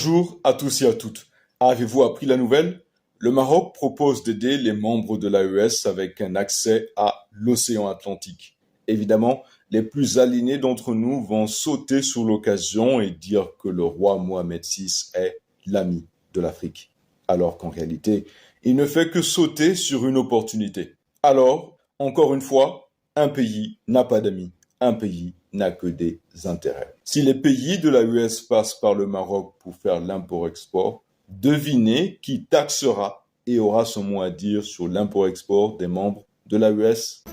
Bonjour à tous et à toutes. Avez-vous appris la nouvelle? Le Maroc propose d'aider les membres de l'AES avec un accès à l'océan Atlantique. Évidemment, les plus alignés d'entre nous vont sauter sur l'occasion et dire que le roi Mohamed VI est l'ami de l'Afrique, alors qu'en réalité, il ne fait que sauter sur une opportunité. Alors, encore une fois, un pays n'a pas d'amis, un pays n'a que des intérêts. Si les pays de l'AES passent par le Maroc pour faire l'import-export, devinez qui taxera et aura son mot à dire sur l'import-export des membres de l'AES.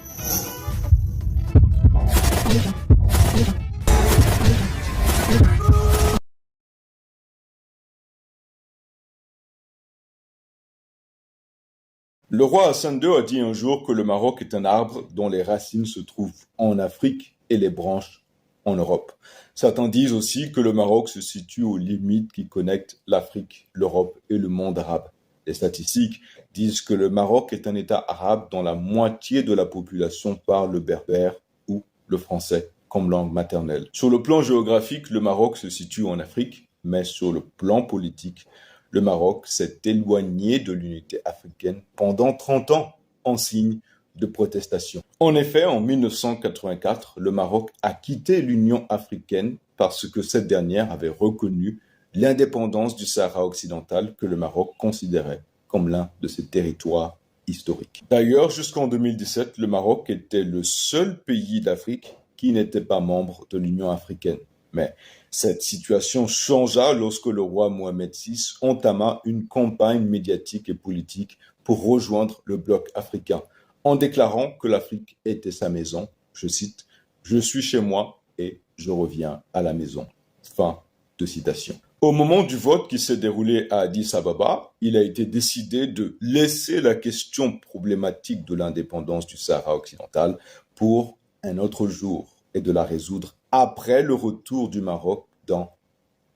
Le roi Hassan II a dit un jour que le Maroc est un arbre dont les racines se trouvent en Afrique et les branches en Europe. Certains disent aussi que le Maroc se situe aux limites qui connectent l'Afrique, l'Europe et le monde arabe. Les statistiques disent que le Maroc est un État arabe dont la moitié de la population parle le berbère ou le français comme langue maternelle. Sur le plan géographique, le Maroc se situe en Afrique, mais sur le plan politique, le Maroc s'est éloigné de l'unité africaine pendant 30 ans en signe de protestation. En effet, en 1984, le Maroc a quitté l'Union africaine parce que cette dernière avait reconnu l'indépendance du Sahara occidental que le Maroc considérait comme l'un de ses territoires historiques. D'ailleurs, jusqu'en 2017, le Maroc était le seul pays d'Afrique qui n'était pas membre de l'Union africaine. Mais cette situation changea lorsque le roi Mohamed VI entama une campagne médiatique et politique pour rejoindre le bloc africain, en déclarant que l'Afrique était sa maison. Je cite, « Je suis chez moi et je reviens à la maison ». Fin de citation. Au moment du vote qui s'est déroulé à Addis Ababa, il a été décidé de laisser la question problématique de l'indépendance du Sahara occidental pour un autre jour et de la résoudre après le retour du Maroc dans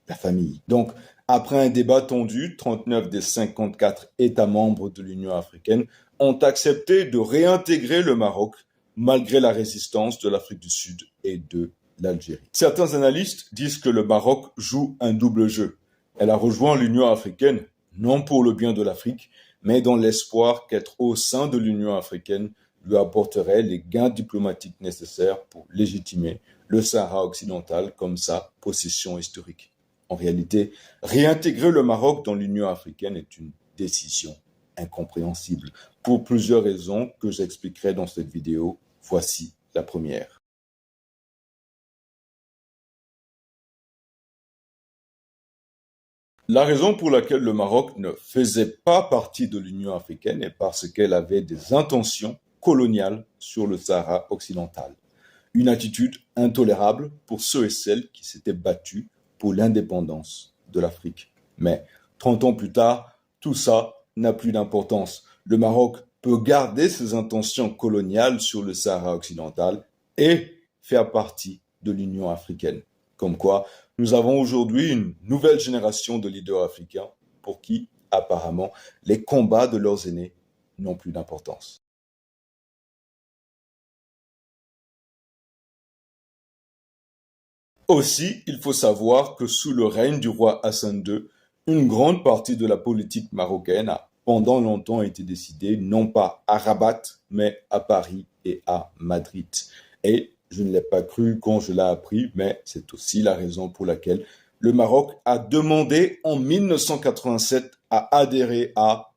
la famille. Donc, après un débat tendu, 39 des 54 États membres de l'Union africaine ont accepté de réintégrer le Maroc malgré la résistance de l'Afrique du Sud et de l'Algérie. Certains analystes disent que le Maroc joue un double jeu. Elle a rejoint l'Union africaine, non pour le bien de l'Afrique, mais dans l'espoir qu'être au sein de l'Union africaine lui apporterait les gains diplomatiques nécessaires pour légitimer le Sahara occidental comme sa possession historique. En réalité, réintégrer le Maroc dans l'Union africaine est une décision incompréhensible pour plusieurs raisons que j'expliquerai dans cette vidéo. Voici la première. La raison pour laquelle le Maroc ne faisait pas partie de l'Union africaine est parce qu'elle avait des intentions coloniales sur le Sahara occidental. Une attitude intolérable pour ceux et celles qui s'étaient battus pour l'indépendance de l'Afrique. Mais 30 ans plus tard, tout ça n'a plus d'importance. Le Maroc peut garder ses intentions coloniales sur le Sahara occidental et faire partie de l'Union africaine. Comme quoi, nous avons aujourd'hui une nouvelle génération de leaders africains pour qui, apparemment, les combats de leurs aînés n'ont plus d'importance. Aussi, il faut savoir que sous le règne du roi Hassan II, une grande partie de la politique marocaine a pendant longtemps été décidée non pas à Rabat, mais à Paris et à Madrid. Et je ne l'ai pas cru quand je l'ai appris, mais c'est aussi la raison pour laquelle le Maroc a demandé en 1987 à adhérer à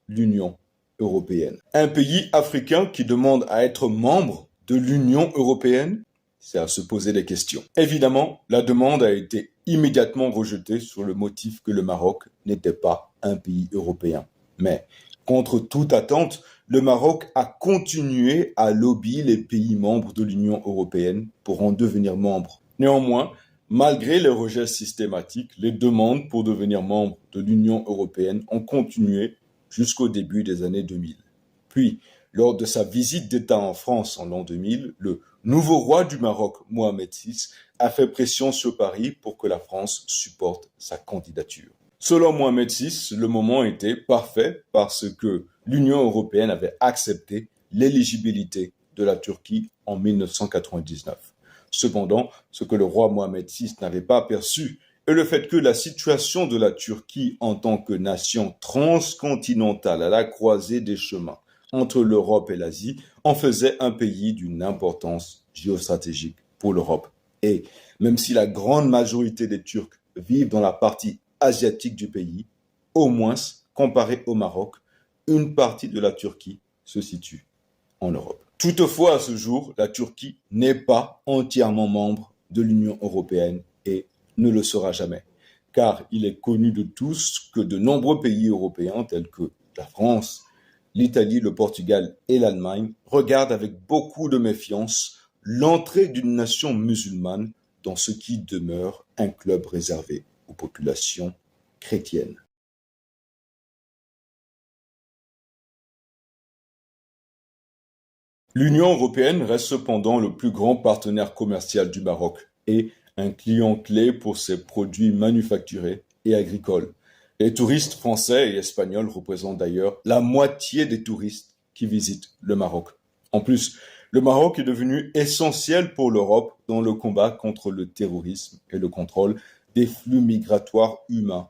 l'Union européenne. Un pays africain qui demande à être membre de l'Union européenne, c'est à se poser des questions. Évidemment, la demande a été immédiatement rejetée sur le motif que le Maroc n'était pas un pays européen. Mais, contre toute attente, le Maroc a continué à lobbyer les pays membres de l'Union européenne pour en devenir membres. Néanmoins, malgré les rejets systématiques, les demandes pour devenir membre de l'Union européenne ont continué jusqu'au début des années 2000. Puis, lors de sa visite d'État en France en l'an 2000, le nouveau roi du Maroc, Mohamed VI, a fait pression sur Paris pour que la France supporte sa candidature. Selon Mohamed VI, le moment était parfait parce que l'Union européenne avait accepté l'éligibilité de la Turquie en 1999. Cependant, ce que le roi Mohamed VI n'avait pas perçu et le fait que la situation de la Turquie en tant que nation transcontinentale à la croisée des chemins entre l'Europe et l'Asie en faisait un pays d'une importance géostratégique pour l'Europe. Et même si la grande majorité des Turcs vivent dans la partie asiatique du pays, au moins, comparé au Maroc, une partie de la Turquie se situe en Europe. Toutefois, à ce jour, la Turquie n'est pas entièrement membre de l'Union européenne et ne le sera jamais, car il est connu de tous que de nombreux pays européens tels que la France, l'Italie, le Portugal et l'Allemagne regardent avec beaucoup de méfiance l'entrée d'une nation musulmane dans ce qui demeure un club réservé aux populations chrétiennes. L'Union européenne reste cependant le plus grand partenaire commercial du Maroc et un client clé pour ses produits manufacturés et agricoles. Les touristes français et espagnols représentent d'ailleurs la moitié des touristes qui visitent le Maroc. En plus, le Maroc est devenu essentiel pour l'Europe dans le combat contre le terrorisme et le contrôle des flux migratoires humains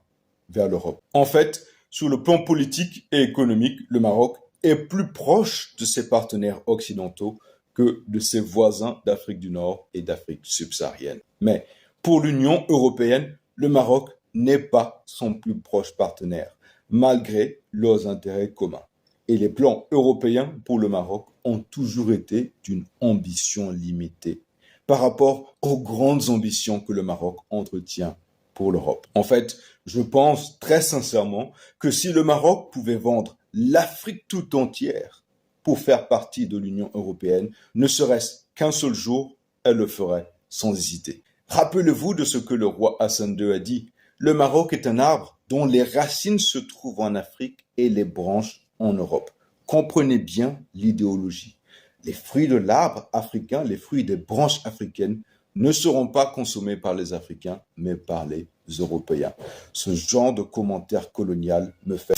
vers l'Europe. En fait, sur le plan politique et économique, le Maroc est plus proche de ses partenaires occidentaux que de ses voisins d'Afrique du Nord et d'Afrique subsaharienne. Mais pour l'Union européenne, le Maroc n'est pas son plus proche partenaire, malgré leurs intérêts communs. Et les plans européens pour le Maroc ont toujours été d'une ambition limitée par rapport aux grandes ambitions que le Maroc entretient pour l'Europe. En fait, je pense très sincèrement que si le Maroc pouvait vendre l'Afrique tout entière pour faire partie de l'Union européenne, ne serait-ce qu'un seul jour, elle le ferait sans hésiter. Rappelez-vous de ce que le roi Hassan II a dit. Le Maroc est un arbre dont les racines se trouvent en Afrique et les branches en Europe. Comprenez bien l'idéologie. Les fruits de l'arbre africain, les fruits des branches africaines, ne seront pas consommés par les Africains, mais par les Européens. Ce genre de commentaire colonial me fait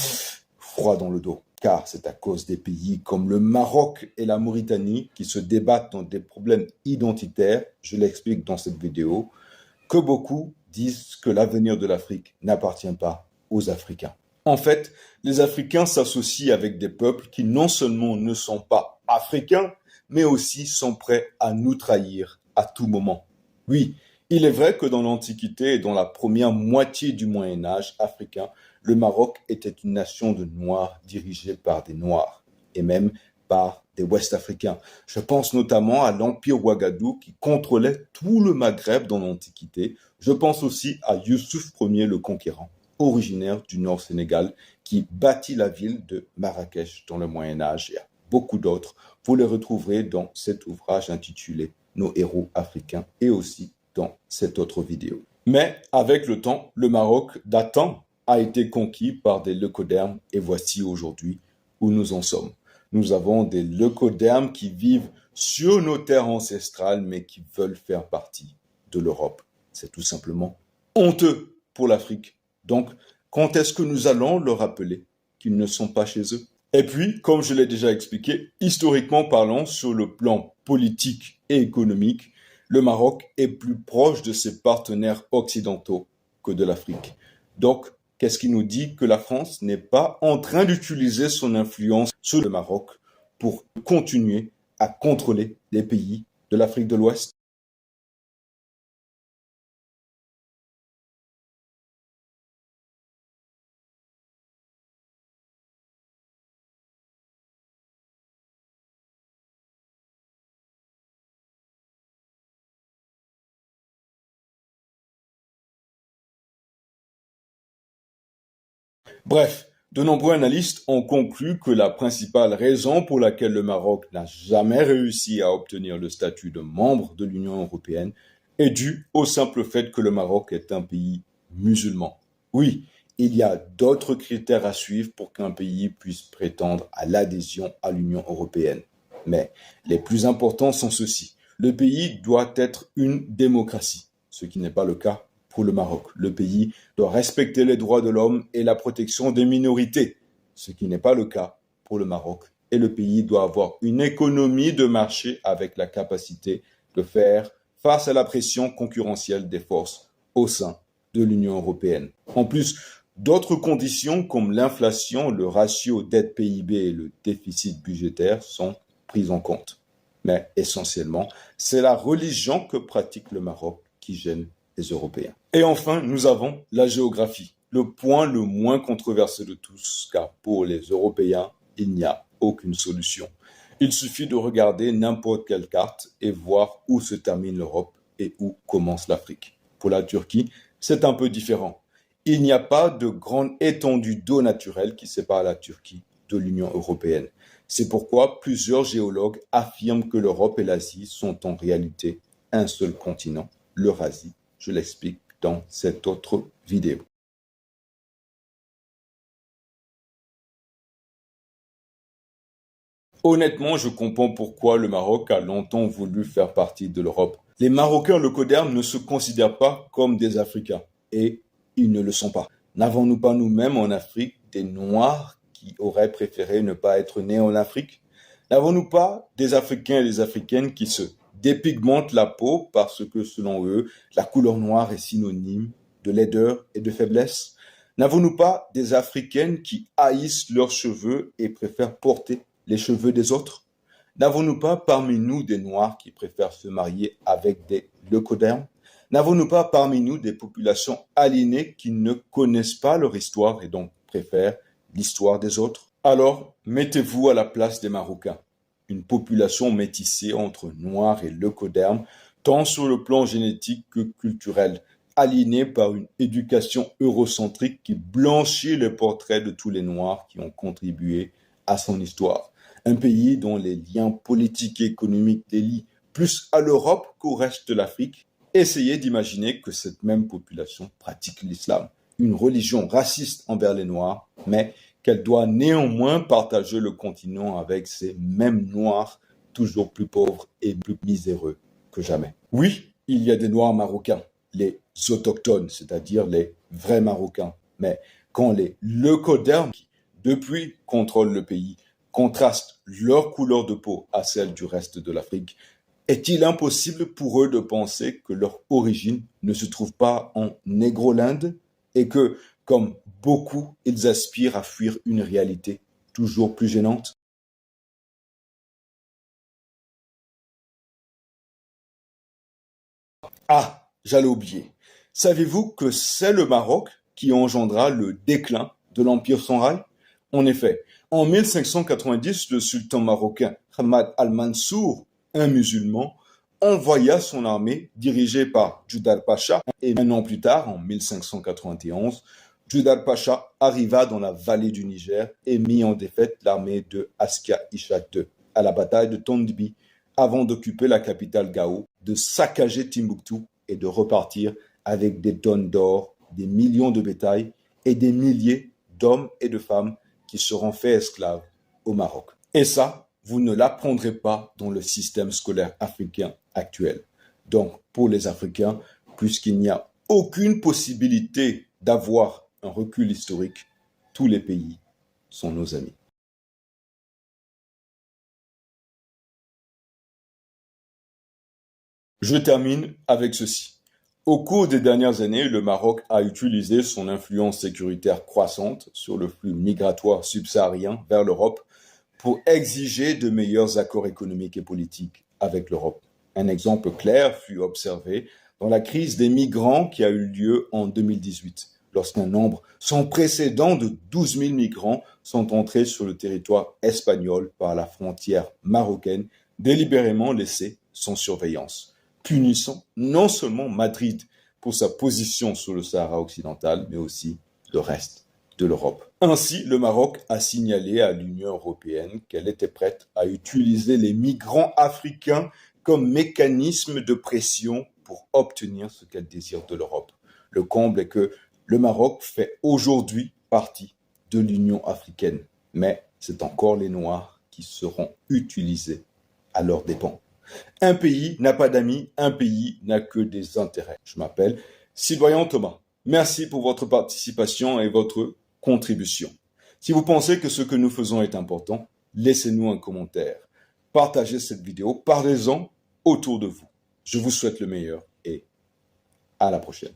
froid dans le dos, car c'est à cause des pays comme le Maroc et la Mauritanie qui se débattent dans des problèmes identitaires, je l'explique dans cette vidéo, que beaucoup disent que l'avenir de l'Afrique n'appartient pas aux Africains. En fait, les Africains s'associent avec des peuples qui non seulement ne sont pas africains, mais aussi sont prêts à nous trahir à tout moment. Oui, il est vrai que dans l'Antiquité et dans la première moitié du Moyen-Âge africain, le Maroc était une nation de Noirs dirigée par des Noirs et même par des Ouest-Africains. Je pense notamment à l'Empire Ouagadou qui contrôlait tout le Maghreb dans l'Antiquité. Je pense aussi à Youssouf Ier le Conquérant, originaire du Nord Sénégal, qui bâtit la ville de Marrakech dans le Moyen-Âge et à beaucoup d'autres. Vous les retrouverez dans cet ouvrage intitulé Nos héros africains et aussi dans cette autre vidéo. Mais avec le temps, le Maroc datant a été conquis par des leucodermes et voici aujourd'hui où nous en sommes. Nous avons des leucodermes qui vivent sur nos terres ancestrales mais qui veulent faire partie de l'Europe. C'est tout simplement honteux pour l'Afrique. Donc, quand est-ce que nous allons leur rappeler qu'ils ne sont pas chez eux? Et puis, comme je l'ai déjà expliqué, historiquement parlant, sur le plan politique et économique, le Maroc est plus proche de ses partenaires occidentaux que de l'Afrique. Donc, qu'est-ce qui nous dit que la France n'est pas en train d'utiliser son influence sur le Maroc pour continuer à contrôler les pays de l'Afrique de l'Ouest? Bref, de nombreux analystes ont conclu que la principale raison pour laquelle le Maroc n'a jamais réussi à obtenir le statut de membre de l'Union européenne est due au simple fait que le Maroc est un pays musulman. Oui, il y a d'autres critères à suivre pour qu'un pays puisse prétendre à l'adhésion à l'Union européenne. Mais les plus importants sont ceux-ci. Le pays doit être une démocratie, ce qui n'est pas le cas pour le Maroc. Le pays doit respecter les droits de l'homme et la protection des minorités, ce qui n'est pas le cas pour le Maroc. Et le pays doit avoir une économie de marché avec la capacité de faire face à la pression concurrentielle des forces au sein de l'Union européenne. En plus, d'autres conditions comme l'inflation, le ratio dette PIB et le déficit budgétaire sont prises en compte. Mais essentiellement, c'est la religion que pratique le Maroc qui gêne les Européens. Et enfin, nous avons la géographie, le point le moins controversé de tous, car pour les Européens, il n'y a aucune solution. Il suffit de regarder n'importe quelle carte et voir où se termine l'Europe et où commence l'Afrique. Pour la Turquie, c'est un peu différent. Il n'y a pas de grande étendue d'eau naturelle qui sépare la Turquie de l'Union européenne. C'est pourquoi plusieurs géologues affirment que l'Europe et l'Asie sont en réalité un seul continent, l'Eurasie. Je l'explique dans cette autre vidéo. Honnêtement, je comprends pourquoi le Maroc a longtemps voulu faire partie de l'Europe. Les Marocains locodèrmes ne se considèrent pas comme des Africains et ils ne le sont pas. N'avons-nous pas nous-mêmes en Afrique des Noirs qui auraient préféré ne pas être nés en Afrique? N'avons-nous pas des Africains et des Africaines qui se dépigmentent la peau parce que, selon eux, la couleur noire est synonyme de laideur et de faiblesse? N'avons-nous pas des Africaines qui haïssent leurs cheveux et préfèrent porter les cheveux des autres? N'avons-nous pas parmi nous des Noirs qui préfèrent se marier avec des leucodermes? N'avons-nous pas parmi nous des populations aliénées qui ne connaissent pas leur histoire et donc préfèrent l'histoire des autres? Alors, mettez-vous à la place des Marocains, une population métissée entre Noirs et leucodermes, tant sur le plan génétique que culturel, aliénée par une éducation eurocentrique qui blanchit les portraits de tous les Noirs qui ont contribué à son histoire. Un pays dont les liens politiques et économiques les lient plus à l'Europe qu'au reste de l'Afrique. Essayez d'imaginer que cette même population pratique l'islam, une religion raciste envers les Noirs, mais qu'elle doit néanmoins partager le continent avec ces mêmes Noirs toujours plus pauvres et plus miséreux que jamais. Oui, il y a des Noirs marocains, les autochtones, c'est-à-dire les vrais Marocains, mais quand les leucodermes, qui depuis contrôlent le pays, contrastent leur couleur de peau à celle du reste de l'Afrique, est-il impossible pour eux de penser que leur origine ne se trouve pas en Négrolande et que, comme beaucoup, ils aspirent à fuir une réalité toujours plus gênante? Ah, j'allais oublier. Savez-vous que c'est le Maroc qui engendra le déclin de l'Empire sans rail? En effet, en 1590, le sultan marocain Hamad al-Mansour, un musulman, envoya son armée dirigée par Djoudar Pacha et un an plus tard, en 1591, Djoudar Pacha arriva dans la vallée du Niger et mit en défaite l'armée de Askia Isha II à la bataille de Tondbi avant d'occuper la capitale Gao, de saccager Timbuktu et de repartir avec des tonnes d'or, des millions de bétail et des milliers d'hommes et de femmes qui seront faits esclaves au Maroc. Et ça, vous ne l'apprendrez pas dans le système scolaire africain actuel. Donc, pour les Africains, puisqu'il n'y a aucune possibilité d'avoir un recul historique, tous les pays sont nos amis. Je termine avec ceci. Au cours des dernières années, le Maroc a utilisé son influence sécuritaire croissante sur le flux migratoire subsaharien vers l'Europe pour exiger de meilleurs accords économiques et politiques avec l'Europe. Un exemple clair fut observé dans la crise des migrants qui a eu lieu en 2018, lorsqu'un nombre sans précédent de 12 000 migrants sont entrés sur le territoire espagnol par la frontière marocaine, délibérément laissés sans surveillance, punissant non seulement Madrid pour sa position sur le Sahara occidental, mais aussi le reste de l'Europe. Ainsi, le Maroc a signalé à l'Union européenne qu'elle était prête à utiliser les migrants africains comme mécanisme de pression pour obtenir ce qu'elle désire de l'Europe. Le comble est que le Maroc fait aujourd'hui partie de l'Union africaine, mais c'est encore les Noirs qui seront utilisés à leurs dépens. Un pays n'a pas d'amis, un pays n'a que des intérêts. Je m'appelle Sylvain Thomas. Merci pour votre participation et votre contribution. Si vous pensez que ce que nous faisons est important, laissez-nous un commentaire. Partagez cette vidéo, parlez-en autour de vous. Je vous souhaite le meilleur et à la prochaine.